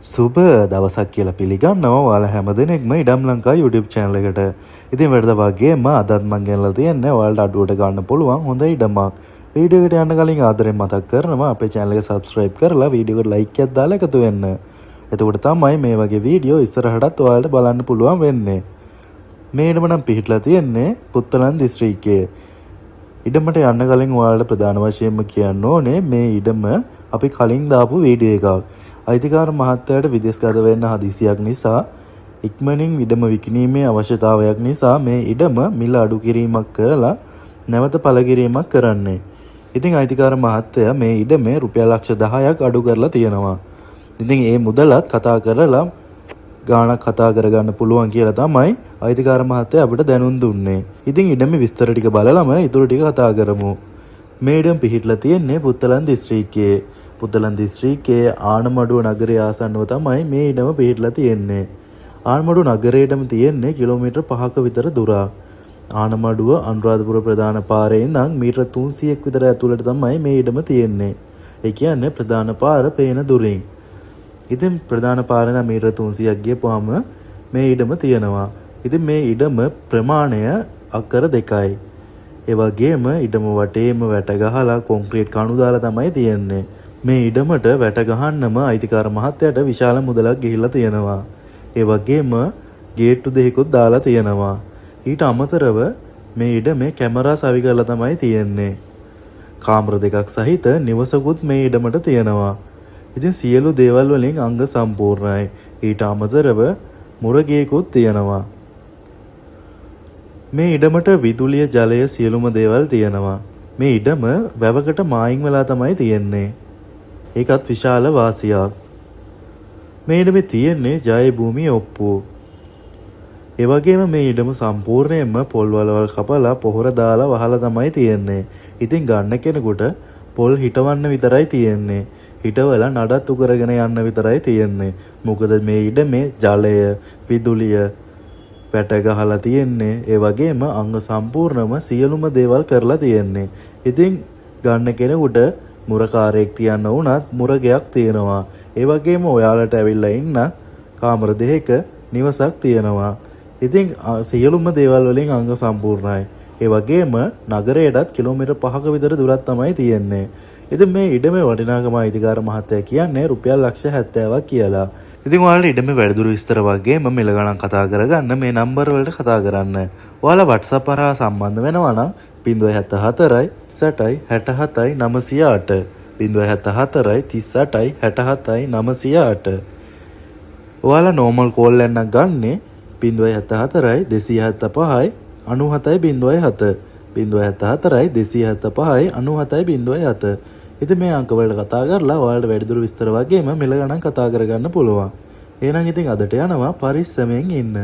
සුබ දවසක් කියලා පිළිගන්නවා ඔයාලා හැමදෙනෙක්ම ඉඩම් ලංකා YouTube channel එකට. ඉතින් වැඩද වගේම අදත් මම ගෙනලා තියන්නේ ඔයාලට අඩුවට ගන්න පුළුවන් හොඳ ඉඩමක්. වීඩියෝ එකට යන්න කලින් ආදරෙන් මතක් කරනවා අපේ channel එක subscribe කරලා වීඩියෝ එකට like එකක් දාලා එකතු වෙන්න. එතකොට තමයි මේ වගේ වීඩියෝ ඉස්සරහටත් ඔයාලට බලන්න පුළුවන් වෙන්නේ. මේ ඉඩම නම් පිහිටලා තියන්නේ පුත්තලන් දිස්ත්‍රික්කයේ. ඉඩමට යන්න කලින් ඔයාලට ප්‍රධාන වශයෙන්ම කියන්න ඕනේ මේ ඉඩම අපි කලින් දාපු වීඩියෝ එකක්. අයිතිකාර මහත්තයාට විදේශගත වෙන්න හදිසියක් නිසා ඉක්මනින් ඉඩම විකිණීමේ අවශ්‍යතාවයක් නිසා මේ ඉඩම මිල අඩු කිරීමක් කරලා නැවත පළ කිරීමක් කරන්නේ. ඉතින් අයිතිකාර මහත්තයා මේ ඉඩමේ රුපියල් ලක්ෂ 10ක් අඩු කරලා තියෙනවා. ඉතින් ඒ මුදලත් කතා කරලා ගාණක් කතා කරගන්න පුළුවන් කියලා තමයි අයිතිකාර මහත්තයා අපිට දැනුම් දුන්නේ. ඉතින් ඉඩමේ විස්තර ටික බලලම ඊටු ටික කතා කරමු. මේ ඉඩම පිහිටලා තියෙන්නේ පුත්තලන් දිස්ත්‍රික්කයේ. පුත්තලන් දිස්ත්‍රික්කයේ ආනමඩුව නගරය ආසන්නව තමයි මේ ඉඩම පිහිටලා තියෙන්නේ. ආනමඩුව නගරයටම තියෙන්නේ කිලෝමීටර් 5ක විතර දුරක්. ආනමඩුව අනුරාධපුර ප්‍රධාන පාරේ ඉඳන් මීටර් 300ක් විතර ඇතුළට තමයි මේ ඉඩම තියෙන්නේ. ඒ කියන්නේ ප්‍රධාන පාර පේන දුරින්. ඉතින් ප්‍රධාන පාරේ ඉඳන් මීටර් 300ක් ගියපුවාම මේ ඉඩම තියෙනවා. ඉතින් මේ ඉඩම ප්‍රමාණය අක්කර 2යි. ඒ වගේම ඉඩම වටේම වැට ගහලා කොන්ක්‍රීට් කණු දාලා තමයි තියෙන්නේ. මේ ඉඩමට වැට ගහන්නම අයිතිකාර මහත්තයාට විශාල මුදලක් ගිහිල්ලා තියෙනවා. ඒ වගේම ගේට්ටු දෙකකුත් දාලා තියෙනවා. ඊට අමතරව මේ ඉඩමේ කැමරා සවි කරලා තමයි තියෙන්නේ. කාමර දෙකක් සහිත නිවසකුත් මේ ඉඩමට තියෙනවා. ඉතින් සියලු දේවල් වලින් අංග සම්පූර්ණයි. ඊට අමතරව මුරගේකුත් තියෙනවා. මේ ඉඩමට විදුලිය ජලය සියලුම දේවල් තියෙනවා. මේ ඉඩම වැවකට මායිම් වෙලා තමයි තියෙන්නේ. ඒකත් විශාල වාසියක්. මේ ඉඩමේ තියෙන්නේ ජය භූමිය ඔප්පුව. ඒ වගේම මේ ඉඩම සම්පූර්ණයෙන්ම පොල් වලවල් කපලා පොහොර දාලා වහලා තමයි තියෙන්නේ. ඉතින් ගන්න කෙනෙකුට පොල් හිටවන්න විතරයි තියෙන්නේ. හිටවලා නඩත්තු කරගෙන යන්න විතරයි තියෙන්නේ. මොකද මේ ඉඩමේ ජලය, විදුලිය වැට ගහලා තියෙන්නේ. ඒ වගේම අංග සම්පූර්ණම සියලුම දේවල් කරලා තියෙන්නේ. ඉතින් ගන්න කෙනෙකුට මුරකාරයෙක් තියන්න වුණත් මුරගයක් තියෙනවා. ඒ වගේම ඔයාලට ඇවිල්ලා ඉන්න කාමර දෙකක නිවසක් තියෙනවා. ඉතින් සියලුම දේවල් වලින් අංග සම්පූර්ණයි. ඒ වගේම නගරයටත් කිලෝමීටර් 5ක විතර දුරක් තමයි තියෙන්නේ. ඉතින් මේ ඉඩමේ වටිනාකම අයිතිකාර මහත්තයා කියන්නේ රුපියල් ලක්ෂ 70ක් කියලා. ඉතින් ඔයාලට ඉඩමේ වැඩිදුර විස්තර වගේම මිල ගණන් කතා කරගන්න මේ නම්බර වලට කතා කරන්න. ඔයාලා WhatsApp හරහා සම්බන්ධ වෙනවා නම් 074යි 60යි 67යි 908 074යි 38යි 67යි 908. ඔයාලා normal call එකක් ගන්නේ 074යි 275යි 97යි 07 074යි 275යි 97යි 07. ඉතින් මේ අංක වලට කතා කරලා ඔයාලට වැඩිදුර විස්තර වගේම මිල ගණන් කතා කරගන්න පුළුවන්. එහෙනම් ඉතින් අදට යනවා පරිස්සමෙන් ඉන්න.